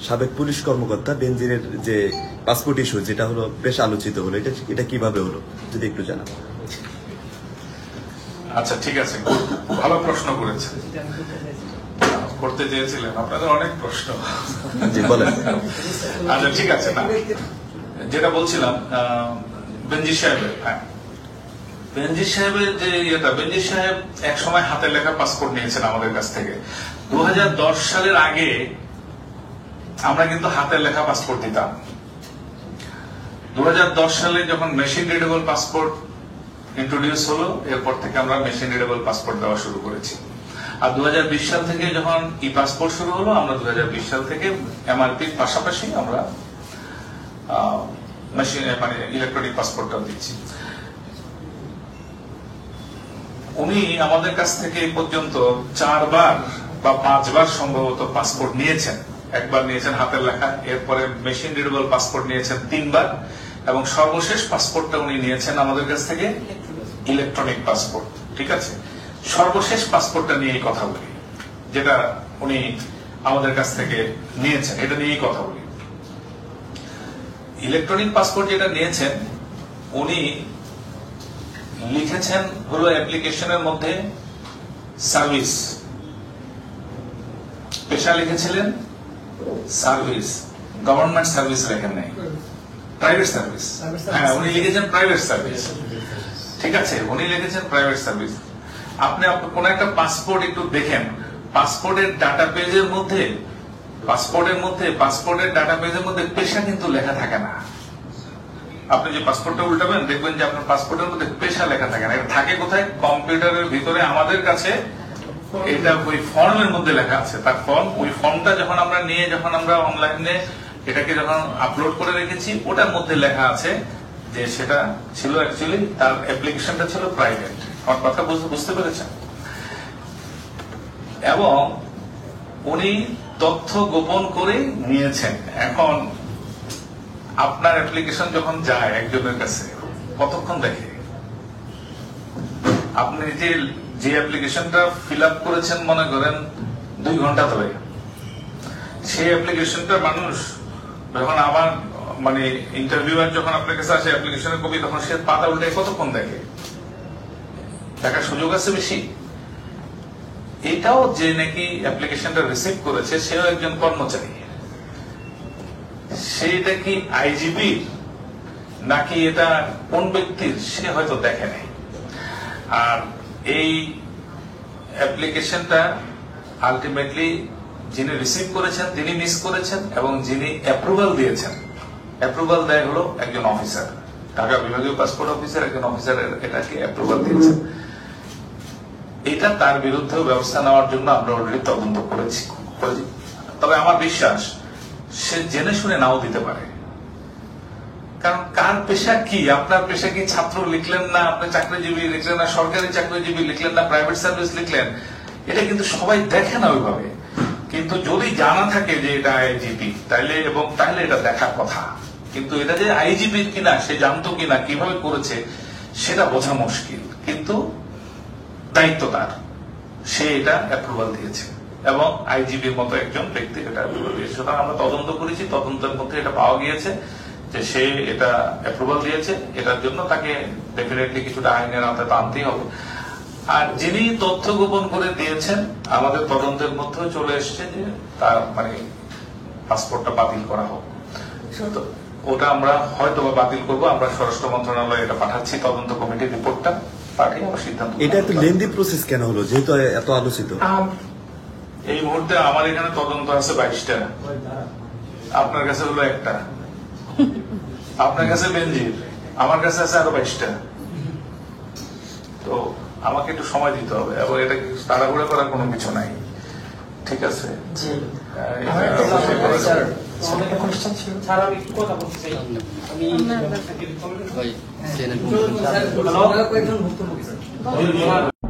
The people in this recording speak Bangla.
সাবেক পুলিশ কর্মকর্তা বেনজিরের যে পাসপোর্ট ইস্যু যেটা হলো বেশ আলোচিত হলো, এটা কিভাবে হলো যদি একটু জানান। আচ্ছা, ঠিক আছে, ভালো প্রশ্ন করেছেন, করতে চেয়েছিলেন, আপনাদের অনেক প্রশ্ন। জি বলেন। আচ্ছা, ঠিক আছে, না যেটা বলছিলাম বেনজির সাহেবের, হ্যাঁ, বেনজির সাহেবের যে বেনজির সাহেব এক সময় হাতে লেখা পাসপোর্ট নিয়েছেন আমাদের কাছ থেকে। 2010 সালের আগে আমরা কিন্তু হাতে লেখা পাসপোর্ট দিতাম। 2010 সালে যখন মেশিন রিডেবল পাসপোর্ট ইন্ট্রোডিউস হলো, এরপর থেকে আমরা মেশিন রিডেবল পাসপোর্ট দেওয়া শুরু করেছি। আর 2020 সাল থেকে যখন ই পাসপোর্ট শুরু হলো, আমরা 2020 সাল থেকে এমআরপির পাশাপাশি আমরা মেশিন মানে ইলেকট্রনিক পাসপোর্টটাও দিচ্ছি। উনি আমাদের কাছ থেকে এই পর্যন্ত 4 বার বা 5 বার সম্ভবত পাসপোর্ট নিয়েছেন। একবার নিয়েছেন হাতের লেখা, এরপরে মেশিন রিডেবল পাসপোর্ট নিয়েছেন 3 বার, এবং সর্বশেষ পাসপোর্টটা উনি নিয়েছেন আমাদের কাছ থেকে ইলেকট্রনিক পাসপোর্ট। ঠিক আছে, সর্বশেষ পাসপোর্টটা নিয়েই কথা বলি, যেটা উনি আমাদের কাছ থেকে নিয়েছেন, এটা নিয়েই কথা বলি। ইলেকট্রনিক পাসপোর্ট যেটা নিয়েছেন, উনি লিখেছেন হলো অ্যাপ্লিকেশনের মধ্যে সার্ভিস, পেশা লিখেছিলেন সার্ভিস, গভর্নমেন্ট সার্ভিস লেখেন নাই, প্রাইভেট সার্ভিস। হ্যাঁ, উনি লিখেছেন প্রাইভেট সার্ভিস। ঠিক আছে, উনি লিখেছেন প্রাইভেট সার্ভিস। আপনি কোন একটা পাসপোর্ট একটু দেখেন, পাসপোর্টের ডাটা পেজের মধ্যে পেশা কিন্তু লেখা থাকে না। আপনি যে পাসপোর্টটা উল্টাবেন, দেখবেন যে আপনার পাসপোর্টের মধ্যে পেশা লেখা থাকে না। এটা থাকে কোথায়? কম্পিউটারের ভিতরে আমাদের কাছে এটা ওই ফর্মের মধ্যে লেখা আছে। তার ফর্ম, ওই ফর্মটা যখন আমরা নিয়ে যখন আমরা অনলাইনে এটাকে যখন আপলোড করে রেখেছি, ওটার মধ্যে লেখা আছে যে সেটা ছিল অ্যাকচুয়ালি তার অ্যাপ্লিকেশনটা ছিল প্রাইভেট। আমার কথা বুঝতে পেরেছেন? এবং উনি তথ্য গোপন করে নিয়েছেন। এখন আপনার অ্যাপ্লিকেশন যখন যায় একজনের কাছে, কতক্ষণ দেখে? আপনি যে অ্যাপ্লিকেশনটা ফিল আপ করেছেন মনে করেন 2 ঘন্টা ধরে, সেই অ্যাপ্লিকেশনটা মানুষ যখন আবার মানে ইন্টারভিউয়ার যখন আপনার কাছে আসে অ্যাপ্লিকেশনের কপি, তখন সে পাতা উল্টে কতক্ষণ দেখে? দেখার সুযোগ আছে বেশি? এটাও যে নাকি অ্যাপ্লিকেশনটা রিসিভ করেছে, সেও একজন কর্মচারী। সেটা কি আইজিবি নাকি এটা কোন ব্যক্তির, সে হয়তো দেখে নাই। আর এই অ্যাপ্লিকেশনটা আলটিমেটলি যিনি রিসিভ করেছেন তিনি মিস করেছেন, এবং যিনি অ্যাপ্রুভাল দিয়েছেন, অ্যাপ্রুভাল দেয় হলো একজন অফিসার, ঢাকা বিভাগীয় পাসপোর্ট অফিসার, একজন অফিসার এটাকে অ্যাপ্রুভাল দিয়েছেন। এটা তার বিরুদ্ধেও ব্যবস্থা নেওয়ার জন্য আমরা অলরেডি তদন্ত করেছি। তবে আমার বিশ্বাস সে জেনে শুনে নাও দিতে পারে, কারণ কার পেশা কি? আপনার পেশা কি ছাত্র লিখলেন না, আপনি চাকরিজীবী লিখলেন না, সরকারি চাকরিজীবী লিখলেন না, প্রাইভেট সার্ভিস লিখলেন, এটা কিন্তু সবাই দেখে না ওইভাবে। কিন্তু যদি জানা থাকে যে এটা আইজিপি, তাইলে এটা দেখার কথা। কিন্তু এটা যে আইজিপির কিনা, সে জানতো কিনা, কিভাবে করেছে, সেটা বোঝা মুশকিল। কিন্তু দায়িত্ব তার, সে এটা অ্যাপ্রুভাল দিয়েছে, এবং আইজিপির মতো একজন ব্যক্তি এটা অ্যাপ্রুভাল দিয়েছে। সুতরাং আমরা তদন্ত করেছি, তদন্তের মধ্যে এটা পাওয়া গিয়েছে যে সে এটা অ্যাপ্রুভাল দিয়েছে। এটার জন্য তাকে ডেফিনেটলি কিছুটা আইনের আওতায় আনতেই হবে। আর যিনি তথ্য গোপন করে দিয়েছেন, আমাদের তদন্তের মধ্যে চলে এসছে যে তার মানে পাসপোর্টটা বাতিল করা হোক। ওটা আমরা হয়তো বাতিল করবো। আমরা স্বরাষ্ট্র মন্ত্রণালয়ে এটা পাঠাচ্ছি, তদন্ত কমিটির রিপোর্টটা পাঠিয়ে আমরা সিদ্ধান্ত। এটা এত লেন্দি প্রসেস কেন হলো, যেহেতু এত আলোচিত? এই মুহূর্তে আমার এখানে তদন্ত আছে 22টা, আপনার কাছে হলো একটা, আপনার কাছে বেনজির, আমার কাছে আছে আরো 22টা। তো আমাকে একটু সময় দিতে হবে, এবং এটা তাড়াহুড়া করার কোনো কিছু নাই। ঠিক আছে, আমি